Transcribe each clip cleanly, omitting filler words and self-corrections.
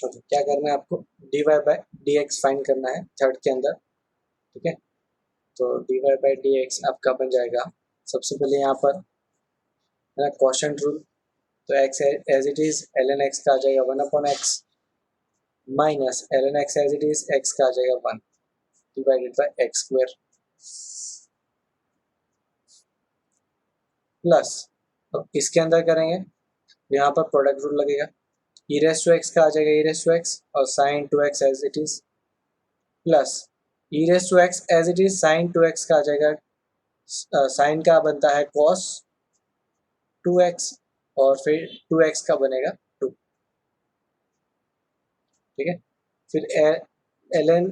Okay, क्या करना है आपको, dy by d x find करना है थर्ड के अंदर, ठीक है। तो dy बाई डी एक्स आपका बन जाएगा, सबसे पहले यहाँ पर है ना क्वोशंट रूल, तो x as it is ln x का आ जाएगा 1/x minus ln x as it is x का आ जाएगा 1 divided by x square plus, तो इसके अंदर करेंगे यहाँ पर प्रोडक्ट रूल लगेगा, ई रेस टू एक्स का आ जाएगा ई रेस टू एक्स और sine to x as it is plus e raise to x as it is sine to x का आ जाएगा, साइन का बनता है कॉस टू एक्स और फिर टू एक्स का बनेगा 2, ठीक है। फिर एल एन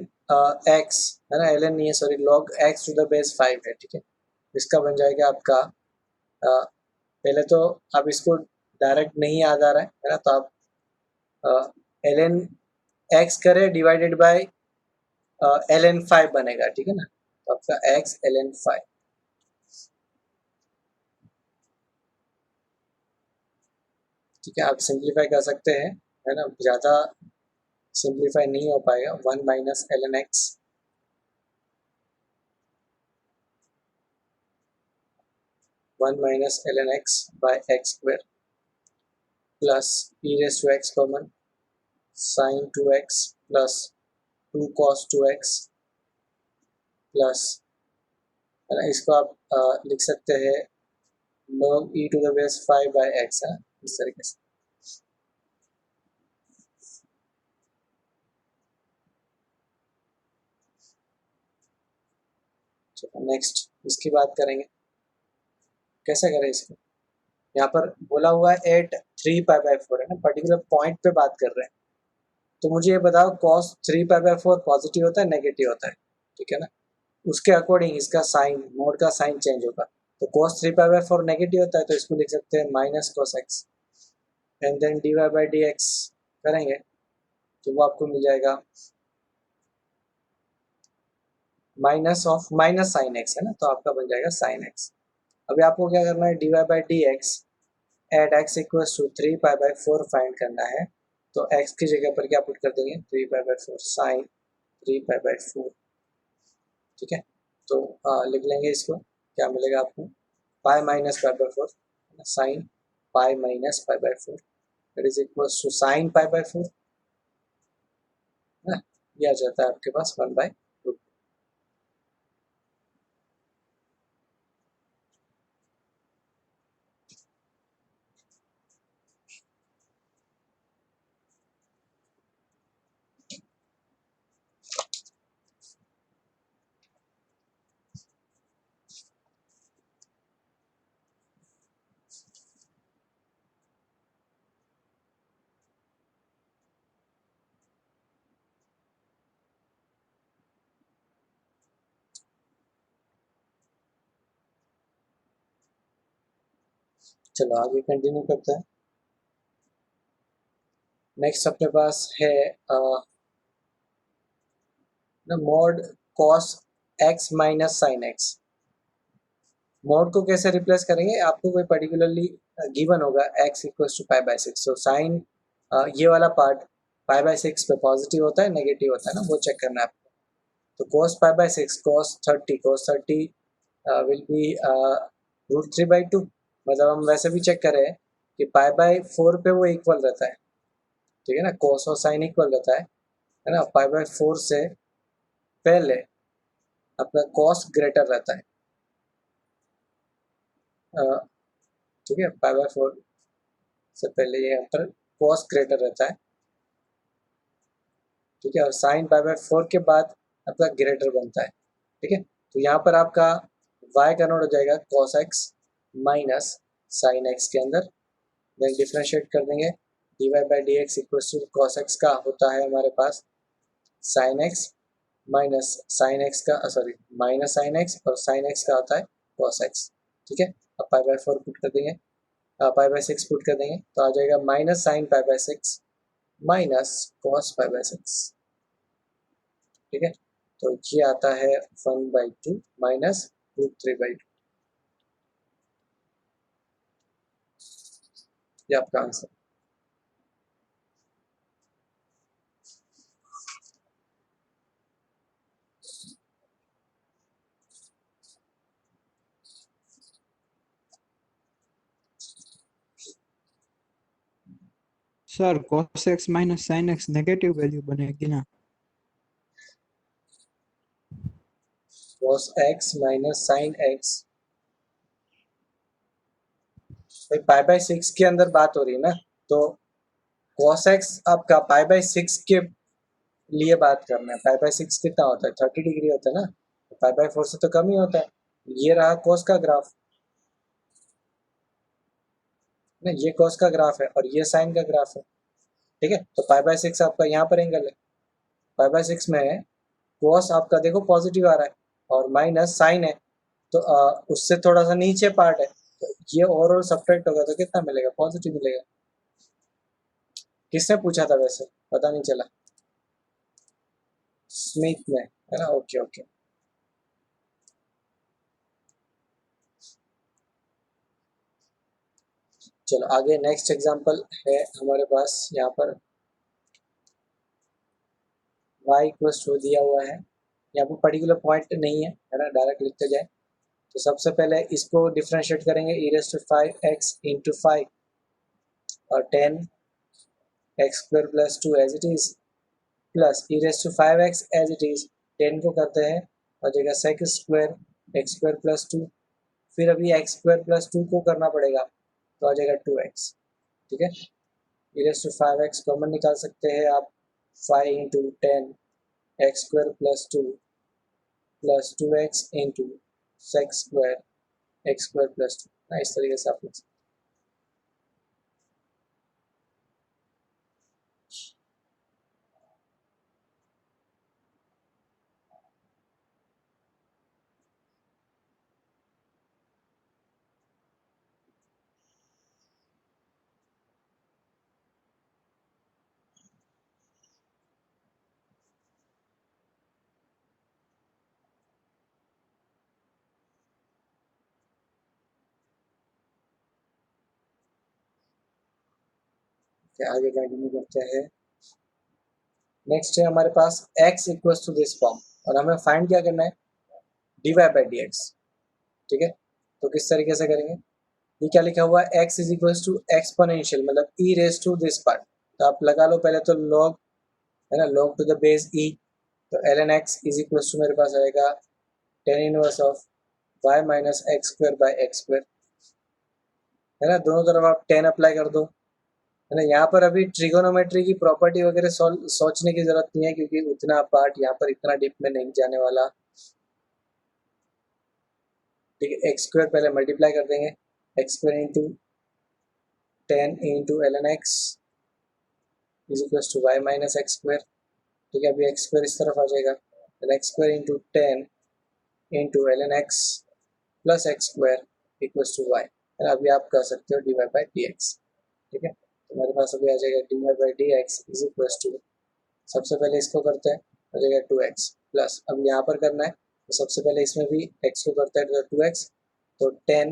एक्स है ना, एल एन नहीं है sorry, log x to the base 5 है, ठीक है। इसका बन जाएगा आपका पहले तो आप इसको डायरेक्ट नहीं याद आ रहा है ना, तो आप एल एन एक्स करें डिवाइडेड बाय एल एन 5 बनेगा, ठीक है ना, तो आपका एक्स एल एन 5, ठीक है। आप सिंप्लीफाई कर सकते हैं है ना, ज़्यादा सिंप्लीफाई नहीं हो पाएगा, 1 minus L N x 1 minus L N x by x square plus e raise to x common sine to x plus 2 cos to x plus, है ना, इसको आप लिख सकते हैं log e to the base 5 by x है, इस तरीके से। चलो नेक्स्ट इसकी बात करेंगे, कैसे करें इसको। यहाँ पर बोला हुआ है एट 3 पाई बाय 4 है ना, पर्टिकुलर पॉइंट पे बात कर रहे हैं, तो मुझे ये बताओ cos 3 पाई बाय 4 पॉजिटिव होता है नेगेटिव होता है, ठीक है ना, उसके अकॉर्डिंग इसका साइन मोड का साइन चेंज होगा, तो cos 3 पाई बाय 4 नेगेटिव होता है, तो इसको लिख सकते हैं minus cos x and then dy by d x करेंगे तो वो आपको मिल जाएगा minus of minus sine x है ना, तो आपका बन जाएगा साइन एक्स। अभी आपको क्या करना है, dy by d x at x equals to 3 pi by 4 find करना है, तो x की जगह पर क्या पुट कर देंगे 3 pi by 4 sine 3 pi by 4, ठीक है। तो लिख लेंगे इसको, क्या मिलेगा आपको, pi minus pi by 4 sine pi minus pi by 4 that is equals to sine pi by 4 ना, ये आ जाता है आपके पास 1/2। चलो आगे कंटिन्यू करते हैं। नेक्स्ट अपने पास है mod cos x minus sine x. Mod को कैसे रिप्लेस करेंगे, आपको कोई पर्टिकुलरली गिवन होगा x equals to pi by 6, तो साइन ये वाला पार्ट पाई बाय 6 पे पॉजिटिव होता है नेगेटिव होता है ना, वो चेक करना है आपको। तो cos pi by 6 cos 30 will be √3/2, मतलब हम वैसे भी चेक करें कि पाई बाय 4 पे वो इक्वल रहता है, ठीक है ना, cos और साइन इक्वल रहता है ना, पाई बाय 4 से पहले अपना cos ग्रेटर रहता है, ठीक है, पाई बाय 4 से पहले ये यहाँ पर cos ग्रेटर रहता है, ठीक है, और साइन पाई बाय 4 के बाद आपका ग्रेटर बनता है, ठीक है। तो यहाँ पर आपका y कन्वर्ट हो जाएगा cos x minus sine x के अंदर, देन डिफ्रेंशिएट कर देंगे, dy by d x equal to cos x का होता है हमारे पास sine x minus sine x का सॉरी माइनस साइन एक्स और साइन एक्स का होता है कॉस एक्स, ठीक है। अब पाई बाय 4 पुट कर देंगे, पाई बाय 6 पुट कर देंगे, तो आ जाएगा minus sign pi by 6 minus cos pi by 6, ठीक है। तो ये आता है 1/2 माइनस √3/2, ये आपका answer. Sir cos x minus sin x negative value बनेगी ना। cos x minus sine x, भाई पाई बाय 6 के अंदर बात हो रही है ना, तो cos x आपका पाई बाय 6 के लिए बात करना है। पाई बाय 6 कितना होता है, 30 डिग्री होता है ना, पाई बाय 4 से तो कम ही होता है। ये रहा cos का ग्राफ ना, ये cos का ग्राफ है और ये साइन का ग्राफ है, ठीक है। तो पाई बाय 6 आपका यहाँ पर एंगल है, पाई बाय 6 में cos आपका देखो पॉजिटिव आ रहा है और माइनस साइन है, तो उससे थोड़ा सा नीचे पार्ट है, तो ये ओवरऑल सब्ट्रैक्ट होगा तो कितना मिलेगा, पॉजिटिव मिलेगा। किसने पूछा था वैसे, पता नहीं चला, स्मिथ ने, है ना, ओके ओके। चलो आगे नेक्स्ट एग्जांपल है हमारे पास यहाँ पर y इक्वल्स टू दिया हुआ है, यहाँ पर पर्टिकुलर पॉइंट नहीं है ना, डायरेक्ट लिखते जाए। तो सबसे पहले इसको डिफरेंशिएट करेंगे, e raise to 5x into 5 और 10x square plus 2 as it is, plus e raise to 5x as it is, 10 को करते हैं और जगह sec square x square plus 2, फिर अभी x स्क्वायर प्लस 2 को करना पड़ेगा तो आ जाएगा 2x, ठीक है। e raise to 5x common निकाल सकते हैं आप, 5 into 10 x square plus 2 plus 2x into sec square x square plus 2, इस तरीके से आप लिख सकते हैं। आगे कंटिन्यू करते हैं। नेक्स्ट है हमारे पास x equals to this form और हमें फाइंड क्या करना है, dy बाई डी एक्स, ठीक है। तो किस तरीके से करेंगे, ये क्या लिखा हुआ है, x is equals to exponential मतलब e raise to this part, तो आप लगा लो पहले तो log, है ना, log to the base e, तो ln x is equals to मेरे पास आएगा tan inverse of y minus x square by x square, है ना, दोनों तरफ आप tan अप्लाई कर दो, है ना। यहाँ पर अभी ट्रिगोनोमेट्री की प्रॉपर्टी वगैरह सोचने की जरूरत नहीं है क्योंकि उतना पार्ट यहाँ पर इतना डीप में नहीं जाने वाला, ठीक है। एक्स स्क्वायर पहले मल्टीप्लाई कर देंगे, x square into 10 into L N x is equal to y minus x square, ठीक है। अभी एक्स स्क्वायर इस तरफ आ जाएगा, x square into 10 into L N x plus x square equal to y, अभी आप कर सकते हो d y by d x, ठीक है। तो हमारे पास अभी आ जाएगा d y by d x is equal to, सबसे पहले इसको करते हैं, हो जाएगा 2x प्लस, अब यहाँ पर करना है तो सबसे पहले इसमें भी x को करते हैं तो 2x, तो 10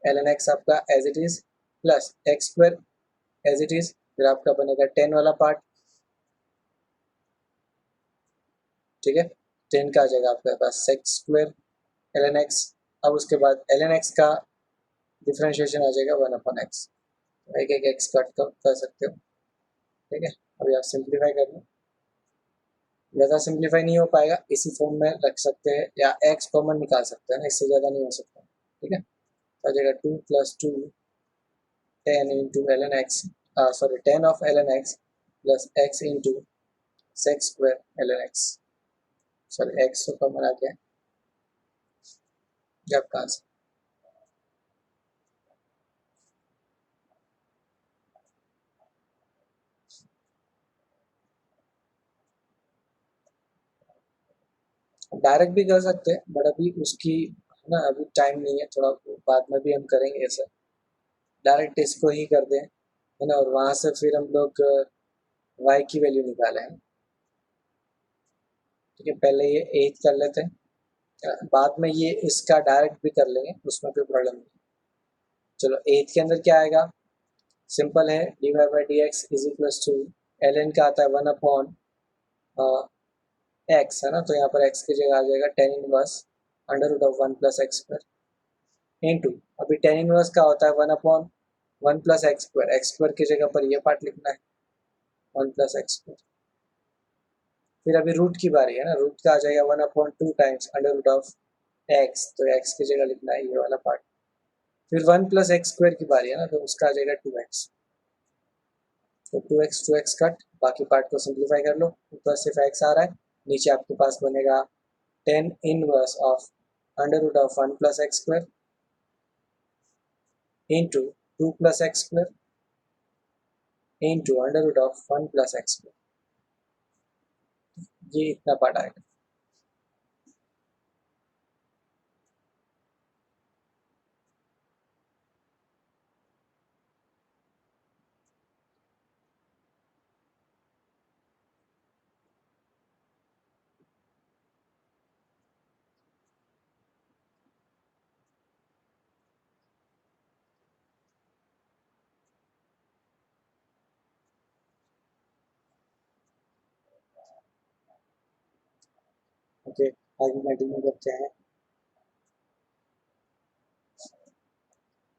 ln x आपका as it is plus x square as it is, फिर आपका बनेगा 10 वाला पार्ट, ठीक है। 10 का आ जाएगा आपके पास सेक्स स्क्वायर ln x, अब उसके बाद ln x का डिफ्रेंशिएशन आ जाएगा 1/x, एक एक x कट कर सकते हो, ठीक है। अभी आप सिंप्लीफाई कर लो, ज़्यादा सिंप्लीफाई नहीं हो पाएगा, इसी फॉर्म में रख सकते हैं या x कॉमन निकाल सकते हैं ना, इससे ज़्यादा नहीं हो सकता, ठीक है। तो आ जाएगा 2 plus 2 10 into L N x, sorry 10 of L N x plus x into sec square L N x, sorry x तो कॉमन आ गया जब कहाँ से, डायरेक्ट भी कर सकते हैं बट अभी उसकी, है ना, अभी टाइम नहीं है, थोड़ा बाद में भी हम करेंगे ऐसा, डायरेक्ट इसको ही कर दें, है ना, और वहाँ से फिर हम लोग y की वैल्यू निकालें, ठीक है। पहले ये 8 कर लेते हैं, बाद में ये इसका डायरेक्ट भी कर लेंगे, उसमें कोई प्रॉब्लम नहीं। चलो 8 के अंदर क्या आएगा, सिंपल है, d y by d x is equal to L N का आता है 1/, एक्स है ना, तो यहाँ पर एक्स की जगह आ जाएगा tan inverse under root of 1 plus x square into, अभी टेन इनवर्स का होता है 1/, वन प्लस एक्स स्क्वायर की जगह पर ये पार्ट लिखना है, वन प्लस एक्स स्क्वायर। फिर अभी रूट की बारी है ना, रूट का आ जाएगा 1/2 times under root of x, तो एक्स की जगह लिखना है ये वाला पार्ट। फिर वन प्लस एक्स स्क्वायर की बारी है ना, तो उसका आ जाएगा 2x, तो 2x कट, बाकी पार्ट को सिंप्लीफाई कर लो, ऊपर सिर्फ x आ रहा है, नीचे आपके पास बनेगा 10 inverse of under root of 1 plus x square into 2 plus x square into under root of 1 plus x square, ये इतना पार्ट आएगा। ओके, आगे कंटिन्यू करते हैं।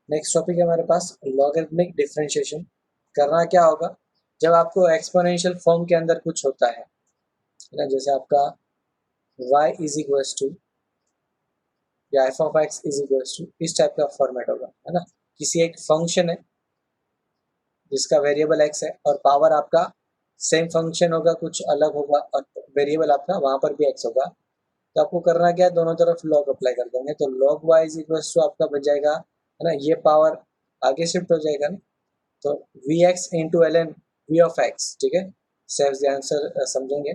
नेक्स्ट टॉपिक है हमारे पास लॉगरिथमिक डिफरेंशिएशन। करना क्या होगा, जब आपको एक्सपोनेंशियल फॉर्म के अंदर कुछ होता है ना, जैसे आपका y इज इक्वल्स टू या F of x is equals to, इस टाइप का फॉर्मेट होगा, है ना। किसी एक फंक्शन है जिसका वेरिएबल एक्स है और पावर आपका सेम फंक्शन होगा, कुछ अलग होगा, और वेरिएबल आपका वहां पर भी एक्स होगा, तो आपको करना क्या है, दोनों तरफ लॉग अप्लाई कर देंगे, तो log y is equals to आपका बन जाएगा, है ना, ये पावर आगे शिफ्ट हो जाएगा ना, तो v x into L N v of x, ठीक है, सेव्स द आंसर समझेंगे।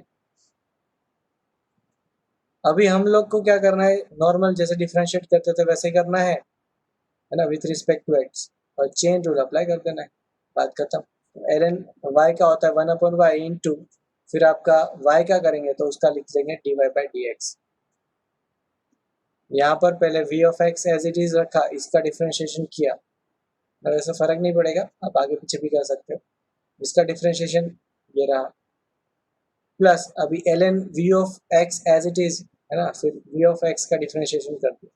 अभी हम लोग को क्या करना है, नॉर्मल जैसे डिफरेंशिएट करते थे वैसे ही करना है ना, विथ रिस्पेक्ट टू एक्स, और चेन रूल अप्लाई कर देना है, बात खत्म। एल एन वाई का होता है 1/y इंटू, फिर आपका y क्या करेंगे, तो उसका लिख देंगे dy बाई डी एक्स। यहाँ पर पहले v of x as it is रखा, इसका डिफरेंशिएशन किया, वैसे फर्क नहीं पड़ेगा, आप आगे पीछे भी कर सकते हो, इसका डिफरेंशिएशन ये रहा, प्लस अभी L N v of x as it is, है ना, फिर वी ऑफ एक्स का डिफरेंशिएशन कर दिया,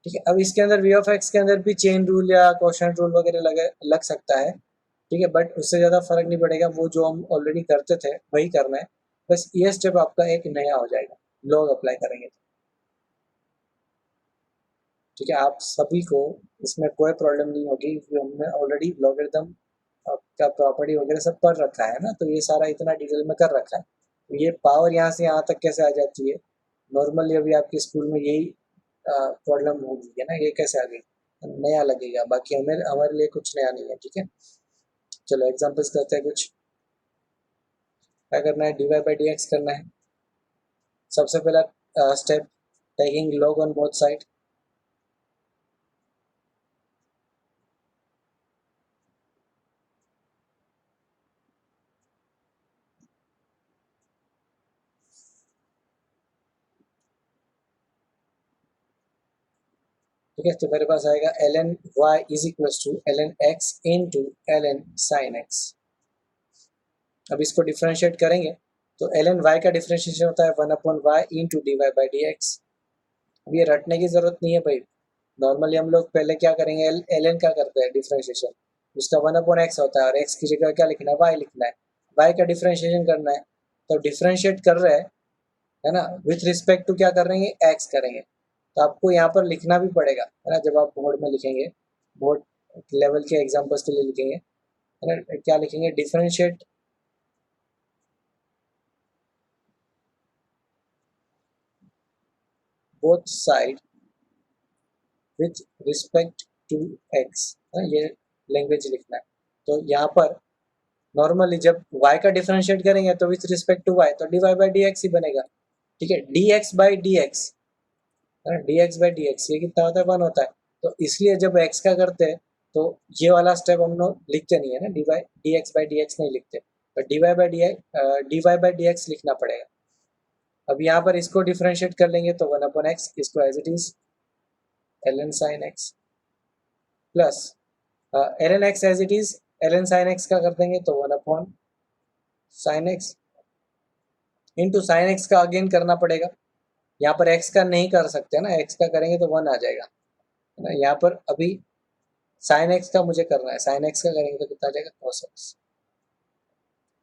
ठीक है। अब इसके अंदर वी ऑफ एक्स के अंदर भी चेन रूल या क्वोशंट रूल वगैरह लग सकता है, ठीक है, बट उससे ज़्यादा फर्क नहीं पड़ेगा, वो जो हम ऑलरेडी करते थे वही करना है, बस ये स्टेप आपका एक नया हो जाएगा लॉग अप्लाई करेंगे तो, ठीक है। आप सभी को इसमें कोई प्रॉब्लम नहीं होगी, क्योंकि हमने ऑलरेडी लॉगरिथम का प्रॉपर्टी वगैरह सब पढ़ रखा है ना, तो ये सारा इतना डिटेल में कर रखा है, तो ये पावर यहाँ से यहाँ तक कैसे आ जाती है, नॉर्मली अभी आपके स्कूल में यही प्रॉब्लम होगी है ना, ये कैसे आ गई, नया लगेगा, बाकी हमें हमारे लिए कुछ नया नहीं है, ठीक है। चलो एग्जांपल्स करते हैं कुछ। क्या करना है, d y by d x करना है। सबसे पहला step, taking log on both side, ठीक है, तो मेरे पास आएगा L N y is equal to L N x into L N sine x. अब इसको डिफ्रेंशिएट करेंगे, तो एल एन वाई का डिफ्रेंशिएशन होता है 1/y into d y by d x. अब ये रटने की जरूरत नहीं है भाई, नॉर्मली हम लोग पहले क्या करेंगे, एल एन क्या करते हैं डिफ्रेंशिएशन, उसका 1/x होता है, और x की जगह क्या लिखना है, y लिखना है, y का डिफ्रेंशिएशन करना है, तो डिफ्रेंशिएट कर रहे हैं, है ना, विथ रिस्पेक्ट टू क्या करेंगे, x करेंगे, तो आपको यहाँ पर लिखना भी पड़ेगा, है ना, जब आप बोर्ड में लिखेंगे, बोर्ड लेवल के एग्जाम्पल्स के लिए लिखेंगे, है ना, क्या लिखेंगे, differentiate both side with respect to x, ये लैंग्वेज लिखना है। तो यहाँ पर नॉर्मली जब y का डिफरेंशिएट करेंगे तो विथ रिस्पेक्ट टू y, तो d y by d x ही बनेगा, ठीक है, d x by d x, d x by d x, ये कितना होता है, 1 होता है, तो इसलिए जब x का करते हैं तो ये वाला स्टेप हम लोग लिखते नहीं है ना, d x by d x नहीं लिखते, तो d y by d y by d x लिखना पड़ेगा। अब यहाँ पर इसको डिफरेंशिएट कर लेंगे तो 1/x, इसको as it is l N sine x, plus l N x as it is l N sine x का कर देंगे तो 1/sin x into sine x का अगेन करना पड़ेगा, यहाँ पर x का नहीं कर सकते ना, x का करेंगे तो 1 आ जाएगा, है ना, यहाँ पर अभी साइन एक्स का मुझे करना है, साइन एक्स का करेंगे तो कितना आ जाएगा cos x।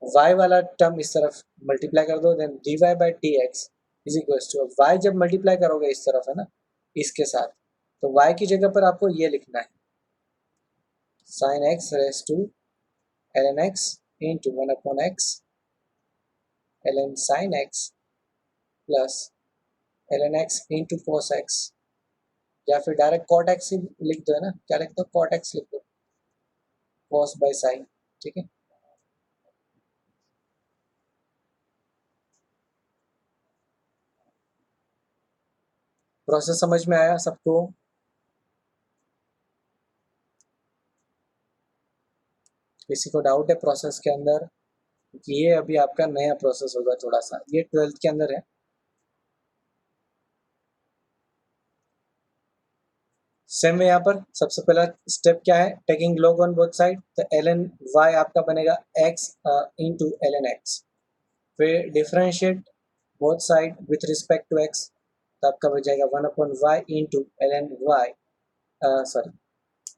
y वाला टर्म इस तरफ मल्टीप्लाई कर दो, then dy by d x is equal to, y जब मल्टीप्लाई करोगे इस तरफ है ना इसके साथ, तो y की जगह पर आपको ये लिखना है sine x raise to ln x into one upon x ln sine x plus ln x into cos x, या फिर डायरेक्ट cot x ही लिख दो है ना, क्या लिख दो cot x लिख दो, cos बाय साइन, ठीक है। प्रोसेस समझ में आया सबको? किसी को डाउट है प्रोसेस के अंदर? क्योंकि ये अभी आपका नया प्रोसेस होगा, थोड़ा सा ये 12th के अंदर है। सेम में यहाँ पर सबसे पहला स्टेप क्या है, taking log on both side, तो ln y आपका बनेगा x इंटू ln x, फिर differentiate both side with respect to x, तो आपका बच जाएगा one upon y into ln y, sorry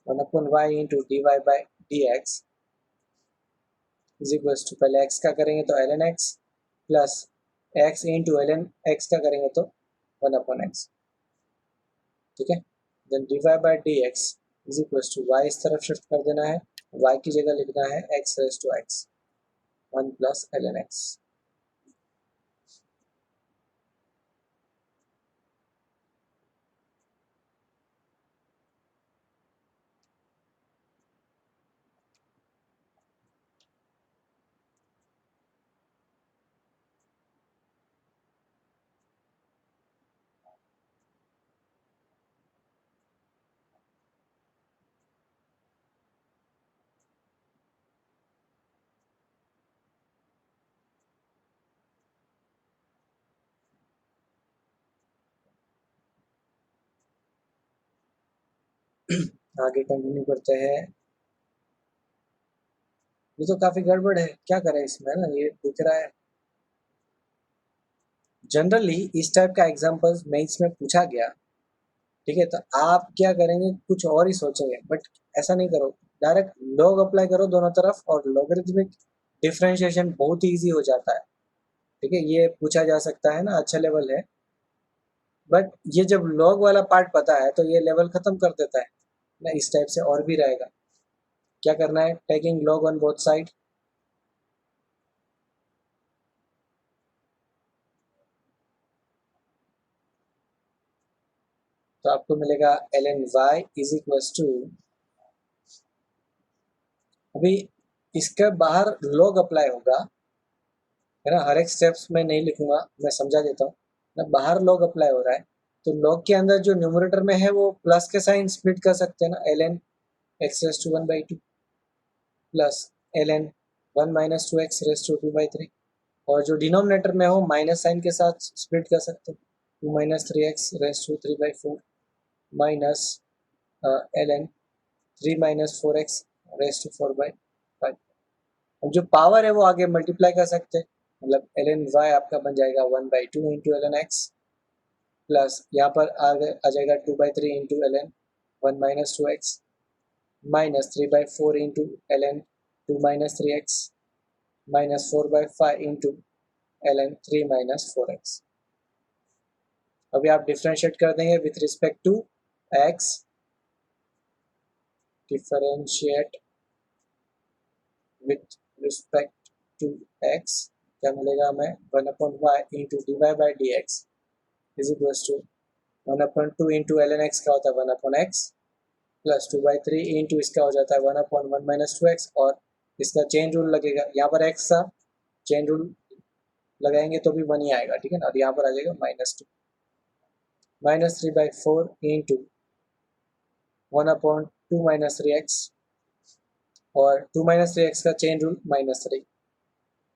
one upon y into d y by d x is equals to, पहले x का करेंगे तो ln x plus x into ln x का करेंगे तो वन अपॉन एक्स, ठीक है। Then d y by d x is equal to, y इस तरफ शिफ्ट कर देना है, y की जगह लिखना है x raise to x one plus ln x। आगे कंटिन्यू करते हैं। ये तो काफी गड़बड़ है, क्या करें इसमें ना, ये दिख रहा है। जनरली इस टाइप का एग्जांपल्स मेंस में पूछा गया, ठीक है, तो आप क्या करेंगे कुछ और ही सोचेंगे, बट ऐसा नहीं करो, डायरेक्ट लॉग अप्लाई करो दोनों तरफ और लॉगरिथमिक डिफरेंशिएशन बहुत ही ईजी हो जाता है, ठीक है। ये पूछा जा सकता है ना, अच्छा लेवल है, बट ये जब लॉग वाला पार्ट पता है तो ये लेवल खत्म कर देता है ना, इस टाइप से और भी रहेगा। क्या करना है, taking log on both side, तो आपको मिलेगा ln y is equal to, अभी इसके बाहर लॉग अप्लाई होगा है ना, हर एक स्टेप्स में नहीं लिखूंगा, मैं समझा देता हूँ ना, बाहर लॉग अप्लाई हो रहा है तो लॉग के अंदर जो न्यूमरेटर में है वो प्लस के साइन स्प्लिट कर सकते हैं ना, ln x raise to one by two plus ln one minus two x raise to two by three, और जो डिनोमिनेटर में हो माइनस साइन के साथ स्प्लिट कर सकते हो, two minus three x raise to three by four minus ln three minus four x raise to four by five. अब जो पावर है वो आगे मल्टीप्लाई कर सकते हैं, मतलब ln y आपका बन जाएगा one by two into ln x plus यहाँ पर आ जाएगा two by three into ln one minus two x minus three by four into ln two minus three x minus four by five into ln three minus four x. अभी आप differentiate कर देंगे with respect to x, differentiate with respect to x, क्या मिलेगा हमें, one upon y into d y by d x is equal to one upon two into ln x का होता है one upon x plus two by three into इसका हो जाता है one upon one minus two x, और इसका chain rule लगेगा, यहाँ पर x का चेन रूल लगाएंगे तो भी वन ही आएगा, ठीक है ना, और यहाँ पर आ जाएगा minus two minus three by four into one upon to minus three x, और टू माइनस थ्री एक्स का chain rule minus three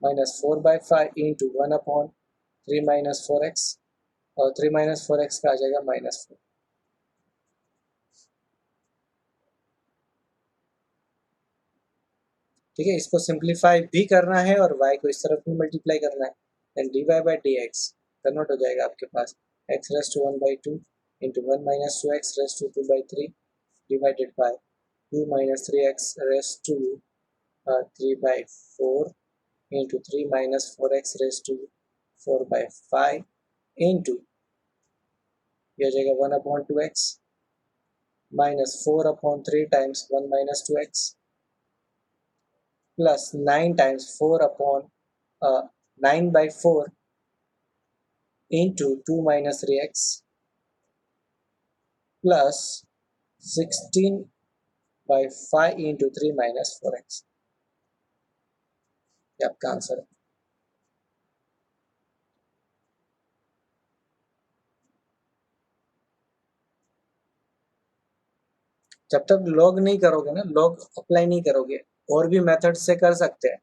minus four by five into one upon three minus four x, और three minus four x का आ जाएगा minus four. ठीक है, इसको simplify भी करना है और y को इस तरफ भी मल्टीप्लाई करना है, then d y by d x convert हो जाएगा आपके पास x raise to one by two into one minus two x raise to two by three divided by 2 minus 3x raised to 3 by 4 into 3 minus 4x raised to 4 by 5 into ये हो जाएगा 1 upon 2x minus 4 upon 3 times 1 minus 2x plus 9 times 4 upon 9 by 4 into 2 minus 3x plus 16 by 5 into 3 minus 4x. ये आपका answer है। जब तक log नहीं करोगे ना, लॉग अप्लाई नहीं करोगे, और भी मेथड से कर सकते हैं,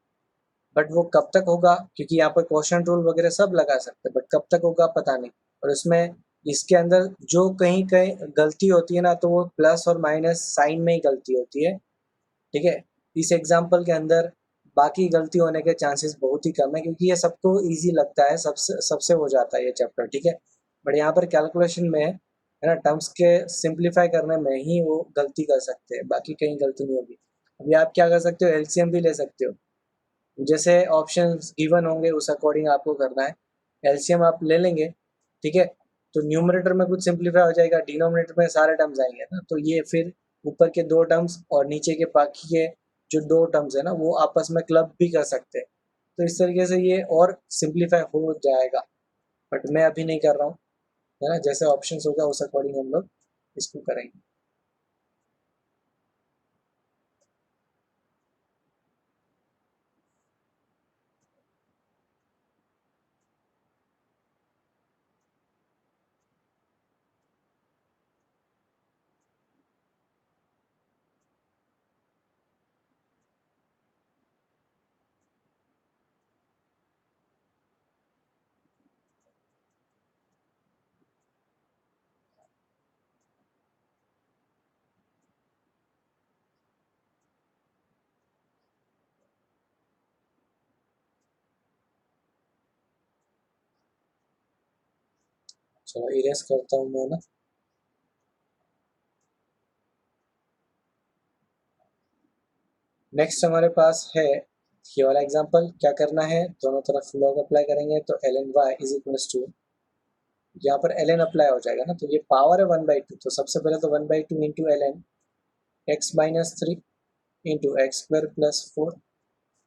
बट वो कब तक होगा, क्योंकि यहाँ पर क्वेश्चन रूल वगैरह सब लगा सकते हैं, बट कब तक होगा पता नहीं। और इसमें इसके अंदर जो कहीं कहीं गलती होती है ना, तो वो प्लस और माइनस साइन में ही गलती होती है, ठीक है। इस एग्जाम्पल के अंदर बाकी गलती होने के चांसेस बहुत ही कम है, क्योंकि ये सबको इजी लगता है, सबसे सबसे हो जाता है ये चैप्टर, ठीक है। बट यहाँ पर कैलकुलेशन में है ना, टर्म्स के सिंप्लीफाई करने में ही वो गलती कर सकते हैं, बाकी कहीं गलती नहीं होगी। अभी आप क्या कर सकते हो, एलसीएम भी ले सकते हो, जैसे ऑप्शंस गिवन होंगे उस अकॉर्डिंग आपको करना है। एलसीएम आप ले लेंगे, ठीक है, तो न्यूमरेटर में कुछ सिंप्लीफाई हो जाएगा, डिनोमिनेटर में सारे टर्म्स आएंगे ना, तो ये फिर ऊपर के 2 टर्म्स और नीचे के बाकी के जो 2 टर्म्स है ना, वो आपस में क्लब भी कर सकते हैं। तो इस तरीके से ये और सिंप्लीफाई हो जाएगा, बट मैं अभी नहीं कर रहा हूँ, है ना। जैसे ऑप्शंस होगा उस अकॉर्डिंग हम लोग इसको करेंगे। चलो इरेज करता हूँ मैं ना। नेक्स्ट हमारे पास है ये वाला एग्जांपल। क्या करना है, दोनों तरफ लॉग अप्लाई करेंगे, तो L N y is equals to, यहाँ पर एल एन अप्लाई हो जाएगा ना, तो ये पावर है 1/2, तो सबसे पहले तो 1/2 into L N x minus 3 into x square plus 4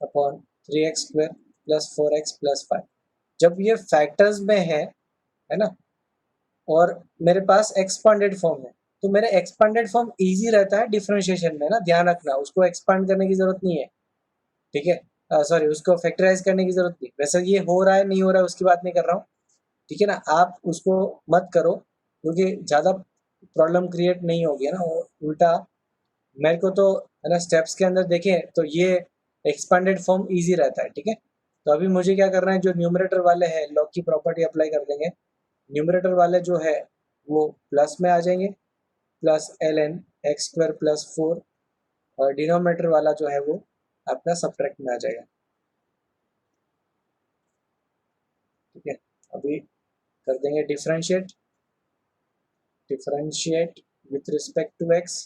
upon 3x square plus 4x plus 5। जब ये फैक्टर्स में है ना, और मेरे पास एक्सपांडेड फॉर्म है, तो मेरा एक्सपांडेड फॉर्म इजी रहता है डिफरेंशिएशन में ना, ध्यान रखना, उसको एक्सपांड करने की जरूरत नहीं है, ठीक है। सॉरी, उसको फैक्टराइज करने की जरूरत नहीं। वैसे ये हो रहा है नहीं हो रहा है उसकी बात नहीं कर रहा हूँ, ठीक है ना, आप उसको मत करो, क्योंकि ज़्यादा प्रॉब्लम क्रिएट नहीं होगी ना, उल्टा मेरे को तो, है ना, स्टेप्स के अंदर देखें तो ये एक्सपांडेड फॉर्म इजी रहता है, ठीक है। तो अभी मुझे क्या करना है, जो न्यूमरेटर वाले हैं लॉग की प्रॉपर्टी अप्लाई कर देंगे। न्यूमरेटर वाले जो है वो प्लस में आ जाएंगे, plus l N x square plus 4, और डिनोमिनेटर वाला जो है वो आपका सब्ट्रैक्ट में आ जाएगा, ठीक है। अभी कर देंगे differentiate, differentiate with respect to x,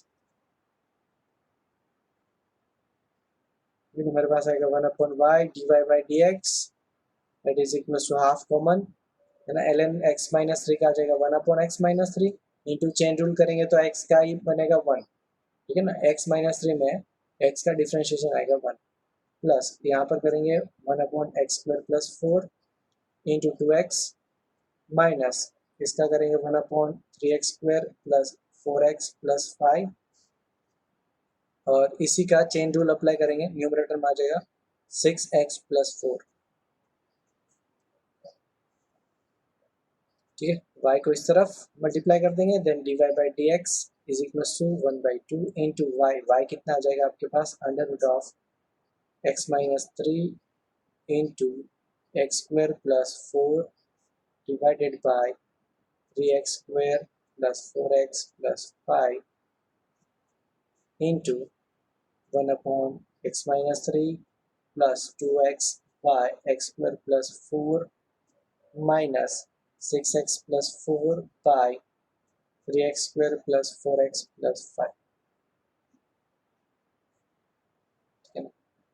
फिर मेरे पास आएगा 1/y dy by d x, that is equal to half common, है ना, एल एन एक्स माइनस 3 का आ जाएगा 1/x minus 3 into chain rule करेंगे तो x का ही बनेगा 1, ठीक है ना। x माइनस 3 में x का डिफरेंशिएशन आएगा 1, प्लस यहाँ पर करेंगे 1/x square plus 4 into 2x minus इसका करेंगे 1/3x square plus 4x plus 5, और इसी का चेन रूल अप्लाई करेंगे, न्यूमरेटर में आ जाएगा 6x प्लस 4, ठीक है। y को इस तरफ मल्टीप्लाई कर देंगे, then dy by d x is equal to 1/2 into y, y कितना आ जाएगा आपके पास, under root of x minus 3 into x square plus 4 divided by 3x square plus 4x plus 5 into 1/x minus 3 plus 2x by x square plus 4 minus 6x plus 4 by 3x square plus 4x plus 5।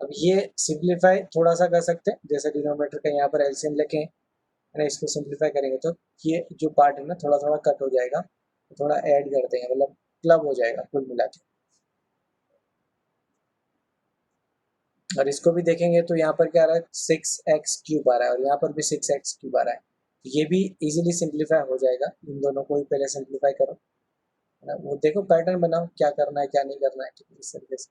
अब ये simplify थोड़ा सा कर सकते हैं, जैसे denominator का यहाँ पर एलसीएम लेके है ना, इसको सिंप्लीफाई करेंगे तो ये जो पार्ट है ना थोड़ा थोड़ा कट हो जाएगा, थोड़ा ऐड कर देंगे, मतलब क्लब हो जाएगा कुल मिला के। और इसको भी देखेंगे तो यहाँ पर क्या आ रहा है, 6x³ आ रहा है, और यहाँ पर भी 6x³ आ रहा है। तो ये भी इजीली सिंप्लीफाई हो जाएगा, इन दोनों को ही पहले सिंप्लीफाई करो, है ना, वो देखो पैटर्न बनाओ क्या करना है क्या नहीं करना है, ठीक है, इस तरीके से।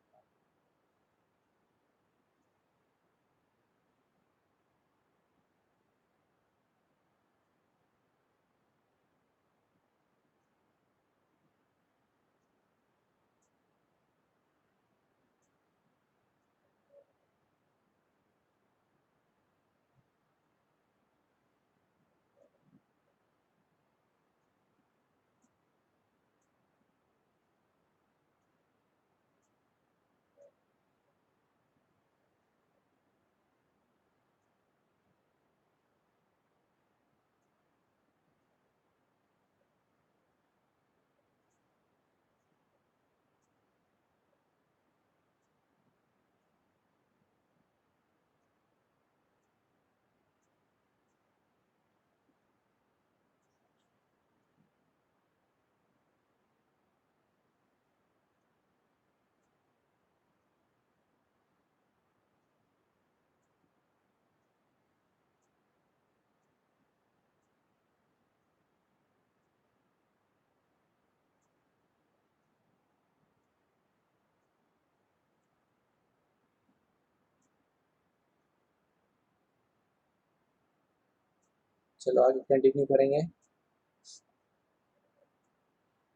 चलो आगे कंटिन्यू करेंगे।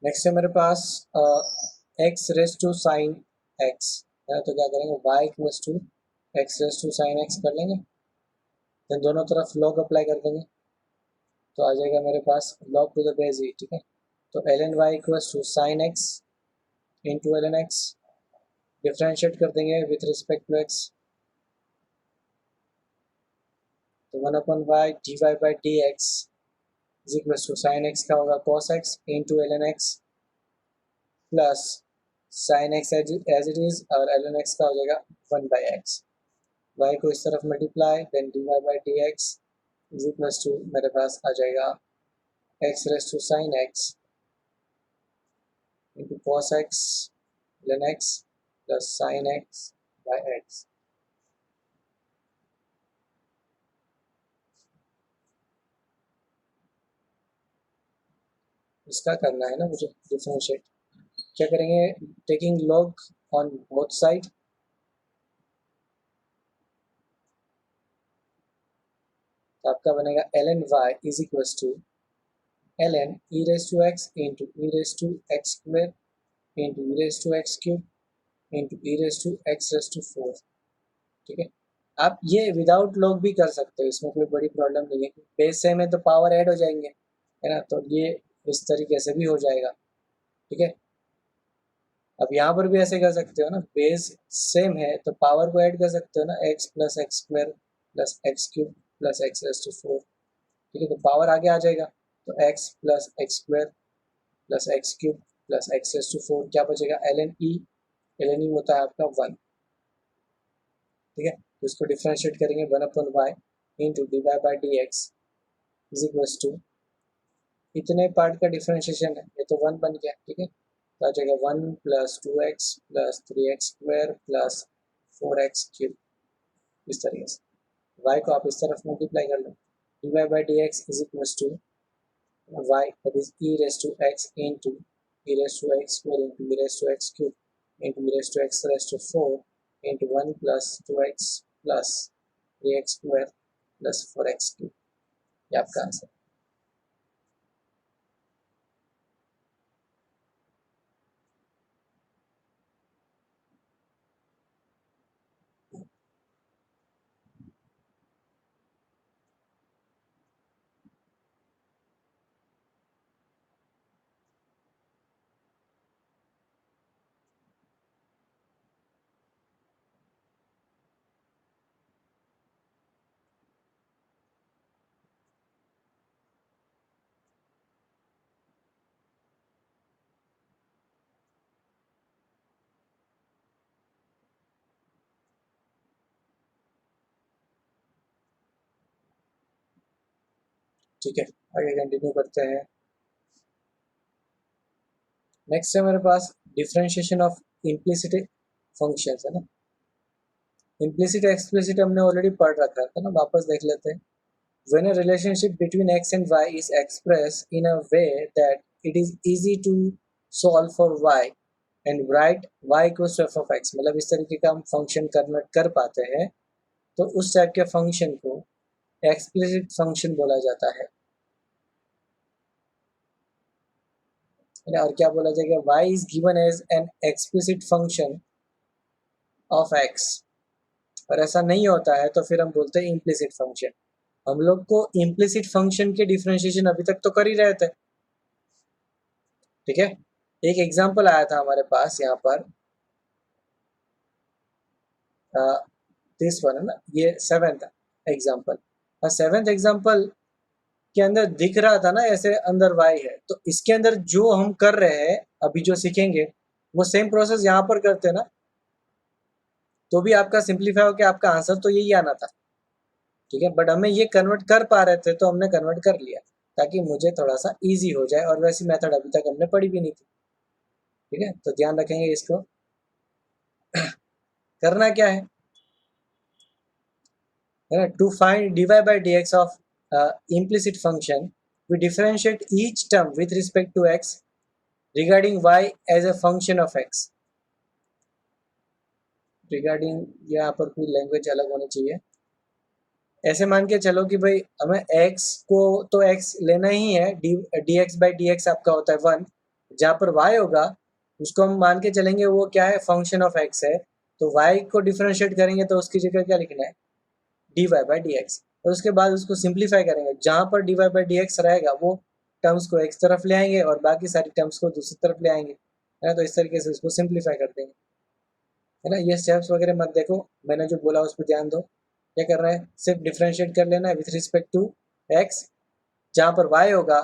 नेक्स्ट है मेरे पास x raise to sine x है, तो क्या करेंगे, y equals to x raise to sine x कर लेंगे, देन दोनों तरफ लॉग अप्लाई कर देंगे, तो आ जाएगा मेरे पास log to the base e, ठीक है। तो L N y equals to sine x into L N x, differentiate कर देंगे विथ रिस्पेक्ट टू एक्स, तो 1/y dy by d x is equals to sine x का होगा cos x into L N x plus sine x as it is, और l N x का हो जाएगा 1/x, y को इस तरफ multiply then dy by d x is equals to मेरे पास आ जाएगा x raise to sine x into cos x ln x plus sine x by x. इसका करना है ना मुझे डिफरेंशिएट, क्या करेंगे, taking log on both side, तो आपका बनेगा ln y is equals to ln e raise to x into e raise to x square into e raise to x cube into e raise to x raise to 4, ठीक है। आप ये without log भी कर सकते हो, इसमें कोई बड़ी प्रॉब्लम नहीं है, बेस सेम है तो पावर ऐड हो जाएंगे, है ना, तो ये इस तरीके से भी हो जाएगा, ठीक है। अब यहाँ पर भी ऐसे कर सकते हो ना, बेस सेम है तो पावर को ऐड कर सकते हो ना, x plus x square plus x cube plus x raise to 4, ठीक है, तो पावर आगे आ जाएगा, तो x plus x square plus x cube plus x raise to 4 क्या बचेगा, एल एन ई होता है आपका 1, ठीक है, तो इसको डिफ्रेंशिएट करेंगे 1/y into d y by d x is equals to, इतने पार्ट का डिफ्रेंशिएशन है, ये तो 1 बन गया, ठीक है, तो आ जाएगा 1 plus 2x plus 3x square plus 4x cube, इस तरीके से y को आप इस तरफ मल्टीप्लाई कर लो, d y by d x is equals to y that is e raised to x into e raised to x square into e raised to x cube into e raised to x raised to 4 into 1 plus 2x plus 3x square plus 4x cube, ये आपका answer. ठीक है, आगे continue करते हैं। Next है मेरे पास differentiation of implicit functions, है ना। इम्प्लिसिट एक्सप्लिसिट हमने ऑलरेडी पढ़ रखा था ना, वापस देख लेते हैं। When a relationship between x and y is expressed in a way that it is easy to solve for y and write y equals to f of x, मतलब इस तरीके का हम फंक्शन कन्वर्ट कर पाते हैं, तो उस टाइप के फंक्शन को एक्सप्लिसिट फंक्शन बोला जाता है। और क्या बोला जाएगा, y is given as an explicit function of x, और ऐसा नहीं होता है तो फिर हम बोलते हैं इम्प्लिसिट फंक्शन। हम लोग को इम्प्लिसिट फंक्शन के डिफरेंशिएशन अभी तक तो कर ही रहे थे, ठीक है। एक एग्जांपल आया था हमारे पास यहाँ पर, दिस वन है ना, ये सेवेंथ एग्जांपल। सेवेंथ एग्जांपल के अंदर दिख रहा था ना ऐसे अंदर y है, तो इसके अंदर जो हम कर रहे हैं अभी जो सीखेंगे वो सेम प्रोसेस यहाँ पर करते हैं ना, तो भी आपका सिंप्लीफाई होकर आपका आंसर तो यही आना था, ठीक है। बट हमें ये कन्वर्ट कर पा रहे थे तो हमने कन्वर्ट कर लिया ताकि मुझे थोड़ा सा इजी हो जाए, और वैसी मेथड अभी तक हमने पढ़ी भी नहीं थी, ठीक है। तो ध्यान रखेंगे इसको। करना क्या है ना, to find dy by dx of implicit function, we differentiate each term with respect to x regarding y as a function of x। Regarding यहाँ पर कोई लैंग्वेज अलग होनी चाहिए। ऐसे मान के चलो कि भाई हमें x को तो x लेना ही है, dx by dx आपका होता है 1, जहाँ पर y होगा उसको हम मान के चलेंगे वो क्या है, फंक्शन ऑफ x है। तो y को डिफरेंशिएट करेंगे तो उसकी जगह क्या लिखना है, dy by dx, और उसके बाद उसको सिंप्लीफाई करेंगे, जहाँ पर dy by dx रहेगा वो टर्म्स को एक तरफ ले आएंगे और बाकी सारी टर्म्स को दूसरी तरफ ले आएंगे, है ना। तो इस तरीके से उसको सिंप्लीफाई कर देंगे, है ना। ये स्टेप्स वगैरह मत देखो, मैंने जो बोला उस पर ध्यान दो। क्या करना है, सिर्फ डिफरेंशिएट कर लेना है विथ रिस्पेक्ट टू एक्स, जहाँ पर y होगा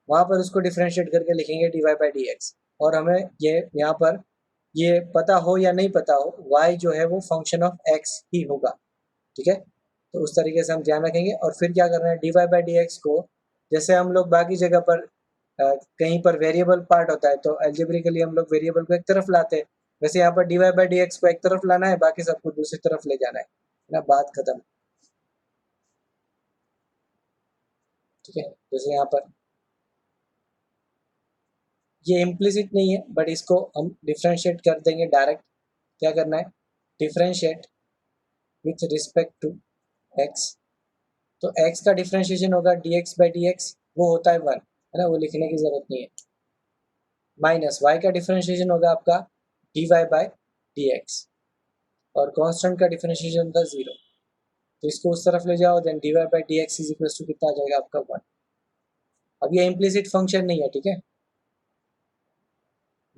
वहाँ पर उसको डिफरेंशिएट करके लिखेंगे dy by dx। और हमें ये यहाँ पर ये पता हो या नहीं पता हो, y जो है वो फंक्शन ऑफ x ही होगा, ठीक है। तो उस तरीके से हम ध्यान रखेंगे। और फिर क्या करना है, dy by dx को जैसे हम लोग बाकी जगह पर कहीं पर वेरिएबल पार्ट होता है तो एल्जेब्रिकली हम लोग वेरिएबल को एक तरफ लाते हैं, वैसे यहाँ पर dy by dx को एक तरफ लाना है, बाकी सबको दूसरी तरफ ले जाना है ना, बात खत्म, ठीक है। जैसे यहाँ पर ये इम्प्लिसिट नहीं है बट इसको हम डिफरेंशिएट कर देंगे डायरेक्ट। क्या करना है, differentiate with respect to x, तो x का डिफरेंशिएशन होगा dx by dx, वो होता है 1, है ना, वो लिखने की जरूरत नहीं है। माइनस y का डिफरेंशिएशन होगा आपका dy by dx, और कांस्टेंट का डिफरेंशिएशन होता है 0, तो इसको उस तरफ ले जाओ, then dy by dx is equal to कितना आ जाएगा आपका 1। अब ये इम्प्लिसिट फंक्शन नहीं है, ठीक है।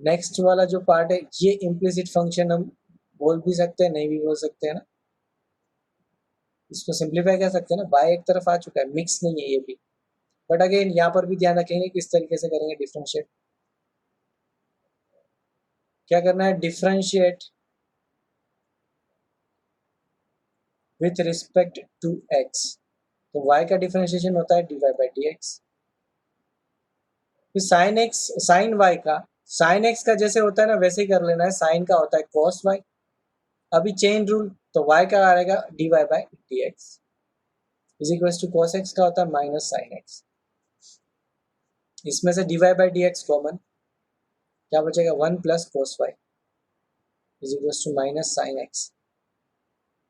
नेक्स्ट वाला जो पार्ट है ये इम्प्लिसिट फंक्शन हम बोल भी सकते हैं, नहीं भी बोल सकते हैं ना, इसको सिंप्लीफाई कर सकते हैं ना, बाय एक तरफ आ चुका है, मिक्स नहीं है ये भी। बट अगेन यहाँ पर भी ध्यान रखेंगे किस तरीके से करेंगे डिफरेंशिएट। क्या करना है, differentiate with respect to x, तो y का डिफरेंशिएशन होता है dy by dx। फिर साइन x साइन y का, साइन x का जैसे होता है ना वैसे ही कर लेना है, साइन का होता है cos y। अभी चेन रूल, तो y का आएगा dy by dx is equal to cos x का होता है माइनस साइन x। इसमें से dy by dx कॉमन, क्या बचेगा 1 plus cos y is equal to minus sine x।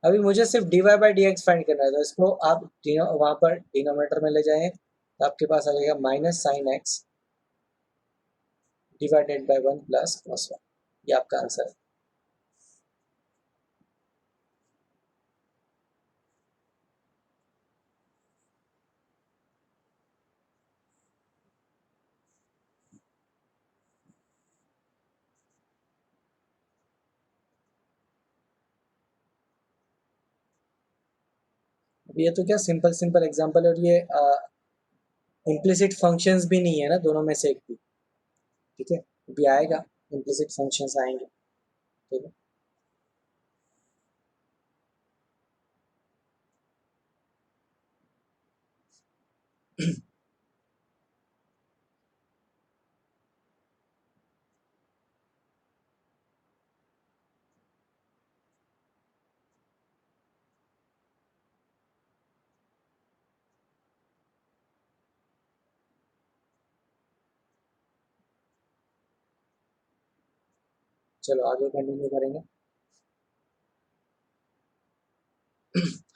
अभी मुझे सिर्फ dy by dx फाइंड करना है, तो इसको आप वहां पर डिनोमिनेटर में ले जाएं तो आपके पास आ जाएगा minus sine x divided by 1 plus cos y, ये आपका आंसर है। अब ये तो क्या सिंपल सिंपल एग्जांपल है, और ये इम्प्लिसिट फंक्शंस भी नहीं है ना, दोनों में से एक भी, ठीक है। अभी आएगा, इम्प्लिसिट फंक्शंस आएंगे, ठीक है। चलो आगे कंटिन्यू करेंगे।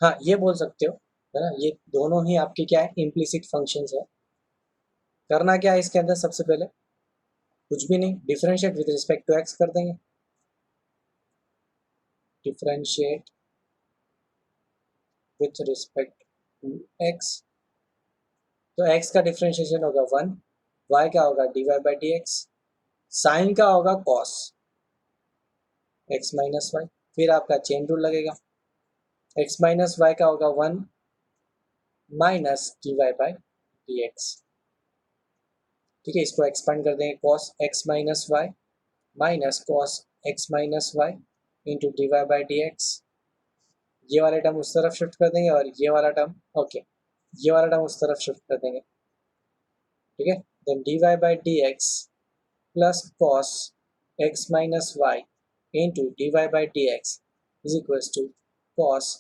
हाँ ये बोल सकते हो, है ना, ये दोनों ही आपके क्या है, इम्प्लिसिट फंक्शंस है। करना क्या है इसके अंदर, सबसे पहले कुछ भी नहीं, differentiate with respect to x कर देंगे। Differentiate with respect to x, तो x का डिफरेंशिएशन होगा 1, y का होगा dy by d x, sine का होगा cos x माइनस वाई, फिर आपका चेन रूल लगेगा, x माइनस वाई का होगा 1 minus dy by d x. ठीक है, इसको एक्सपांड कर देंगे, cos x minus y minus cos x minus y into d by d x. ये वाला टर्म उस तरफ शिफ्ट कर देंगे और ये वाला टर्म, ओके, ये वाला टर्म उस तरफ शिफ्ट कर देंगे। ठीक है, then d by d x plus cos x minus y into d by d x is equal to cos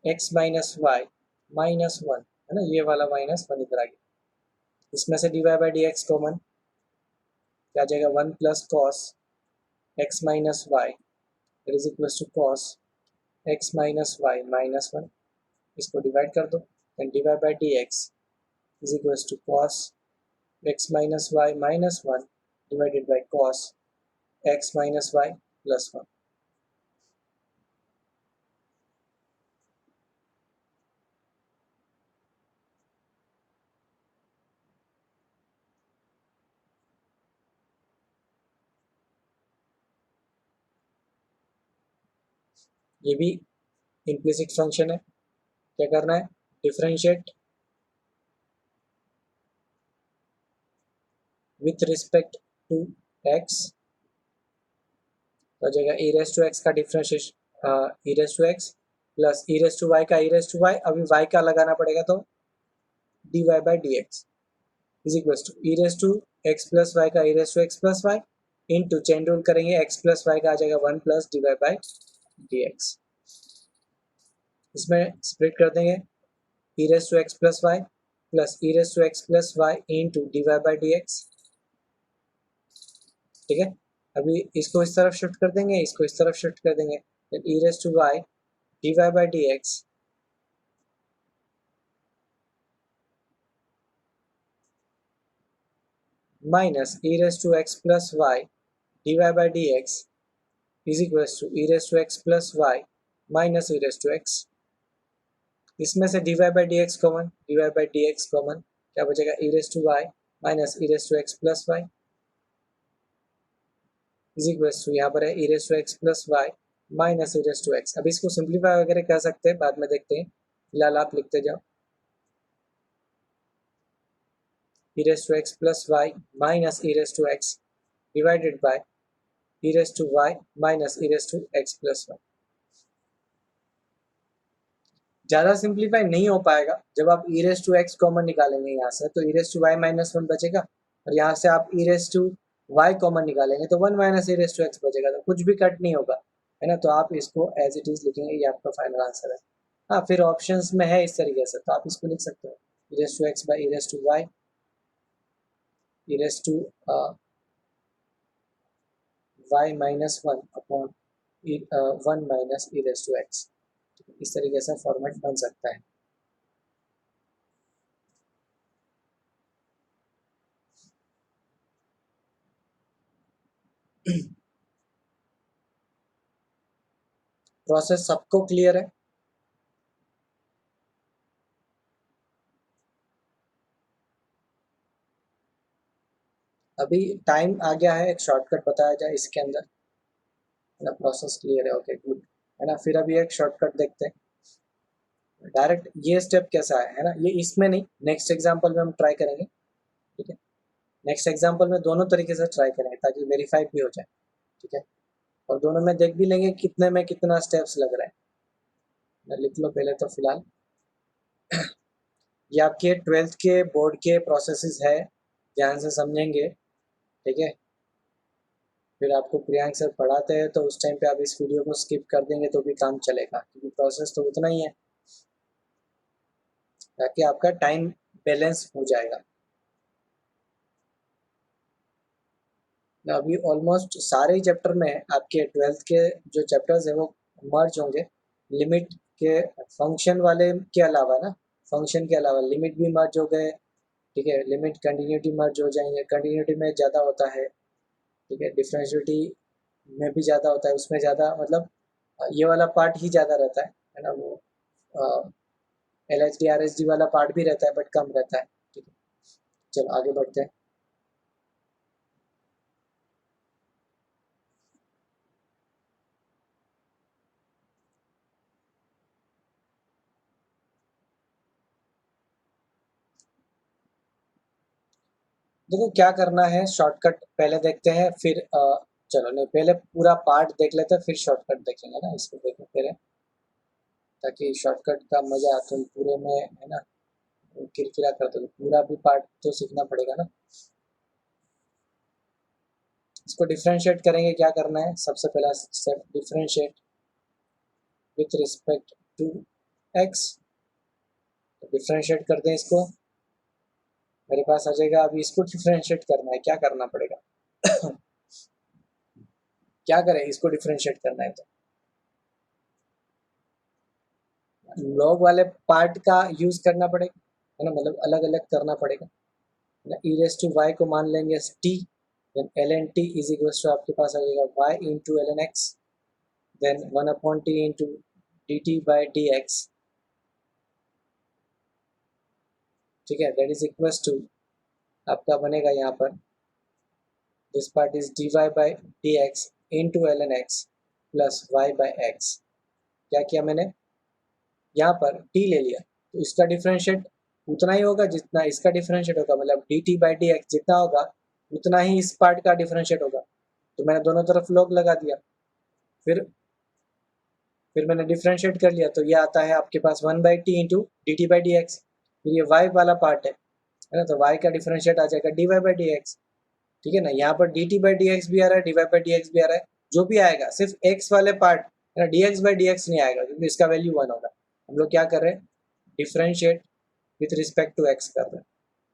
x minus y minus 1, है ना, ये वाला माइनस 1 इधर आ गया। इसमें से d by d x common, क्या आ जाएगा, 1 plus cos x minus y is equal to cos x minus y minus 1, इसको डिवाइड कर दो, then d by d x is equal to cos x minus y minus 1 divided by cos x minus y plus 1। ये भी implicit function है। क्या करना है, differentiate with respect to x, तो जाएगा ई रेस टू एक्स का differentiation e raise to x plus e raise to y का ई रेस टू वाई, अभी वाई का लगाना पड़ेगा तो d y by d x is equal to e raise to x plus y का e raise to x plus y into chain rule करेंगे, x plus y का आ जाएगा 1 plus d y by d x. इसमें split कर देंगे, e raise to x plus y plus e raise to x plus y into d y by d x. ठीक है, अभी इसको इस तरफ शिफ्ट कर देंगे, इसको इस तरफ शिफ्ट कर देंगे, e raise to y d y by d x minus e raise to x plus y d y by d x is equal to e raise to x plus y minus e raise to x. इसमें से d y by d x common, d y by d x common, क्या बचेगा, e raise to y minus e raise to x plus y is equal to, यहाँ पर है e raise to x plus y minus e raise to x. अब इसको simplify वगैरह कर सकते हैं, बाद में देखते हैं, फिलहाल आप लिखते जाओ, e raised to x plus y minus e raised to x divided by e raised to y minus e raised to x plus 1। ज़्यादा सिंप्लीफाई नहीं हो पाएगा, जब आप e raised to x common निकालेंगे यहाँ से तो e raised to y minus 1 बचेगा, और यहाँ से आप e raised to y common निकालेंगे तो 1 minus e raised to x बचेगा, तो कुछ भी कट नहीं होगा, है ना, तो आप इसको एज इट इज़ लिखेंगे, ये आपका फाइनल आंसर है। हाँ, फिर ऑप्शंस में है इस तरीके से, तो आप इसको लिख सकते हो, e raised to x by e raised to y e raised to y minus 1 upon 1 minus e raise to x. इस तरीके से फॉर्मेट बन सकता है। प्रोसेस सबको क्लियर है? अभी टाइम आ गया है, एक शॉर्टकट बताया जाए इसके अंदर, है ना, प्रोसेस क्लियर है, ओके गुड, है ना। फिर अभी एक शॉर्टकट देखते हैं, डायरेक्ट ये स्टेप कैसा है ना, ये इसमें नहीं, नेक्स्ट एग्जांपल में हम ट्राई करेंगे। ठीक है, नेक्स्ट एग्जांपल में दोनों तरीके से ट्राई करेंगे ताकि वेरीफाई भी हो जाए। ठीक है, और दोनों में देख भी लेंगे कितने में कितना स्टेप्स लग रहा है, लिख लो पहले तो फिलहाल। ये आपके 12th के बोर्ड के प्रोसेसेस है, ध्यान से समझेंगे। ठीक है, फिर आपको प्रियांक सर पढ़ाते हैं तो उस टाइम पे आप इस वीडियो को स्किप कर देंगे तो भी काम चलेगा, क्योंकि प्रोसेस तो उतना ही है, ताकि आपका टाइम बैलेंस हो जाएगा। अभी ऑलमोस्ट सारे चैप्टर में आपके 12th के जो चैप्टर्स है वो मर्ज होंगे लिमिट के फंक्शन वाले के अलावा ना, फंक्शन के अलावा लिमिट भी मर्ज हो गए, ठीक है, लिमिट कंटिन्यूटी मर्ज हो जाएंगे, कंटिन्यूटी में ज़्यादा होता है, ठीक है, डिफरेंशियलिटी में भी ज़्यादा होता है, उसमें ज़्यादा मतलब ये वाला पार्ट ही ज़्यादा रहता है ना, वो LHD RSD वाला पार्ट भी रहता है बट कम रहता है, ठीक है। चलो आगे बढ़ते हैं। देखो क्या करना है, शॉर्टकट पहले देखते हैं, फिर चलो नहीं, पहले पूरा पार्ट देख लेते हैं फिर शॉर्टकट देखेंगे ना, इसको देखो पहले, ताकि शॉर्टकट का मजा तुम पूरे में है ना किरकिरा कर दो, पूरा भी पार्ट तो सीखना पड़ेगा ना। इसको डिफ्रेंशिएट करेंगे, क्या करना है, सबसे पहला step differentiate with respect to x, differentiate कर दें इसको, मेरे पास आ जाएगा। अभी इसको डिफ्रेंशिएट करना है, क्या करना पड़ेगा क्या करें, इसको डिफ्रेंशिएट करना है तो लॉग वाले पार्ट का यूज करना पड़ेगा, है ना, मतलब अलग अलग करना पड़ेगा ना। ई रेस टू वाई को मान लेंगे t, then l n t is equal to आपके पास आ जाएगा y into L N x, then 1/t into d t by d x, ठीक है, दैट इज इक्वल टू आपका बनेगा यहाँ पर this part is d y by d x into L N x plus y by x. क्या किया मैंने, यहाँ पर t ले लिया तो इसका डिफरेंशिएट उतना ही होगा जितना इसका डिफरेंशिएट होगा, मतलब D t by d x जितना होगा उतना ही इस पार्ट का डिफरेंशिएट होगा, तो मैंने दोनों तरफ लॉग लगा दिया। फिर फिर मैंने डिफरेंशिएट कर लिया तो ये आता है आपके पास 1/t into d t by d x. फिर ये y वाला पार्ट है ना, तो y का डिफरेंशिएट आ जाएगा d y by d x, ठीक है ना। यहाँ पर d t by d x भी आ रहा है, d y by d x भी आ रहा है, जो भी आएगा सिर्फ x वाले पार्ट है ना, d x by d x नहीं आएगा क्योंकि इसका वैल्यू 1 होगा। हम लोग क्या कर रहे हैं, differentiate with respect to x कर रहे हैं,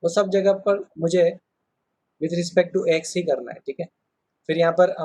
वो सब जगह पर मुझे विथ रिस्पेक्ट टू एक्स ही करना है, ठीक है। फिर यहाँ पर हम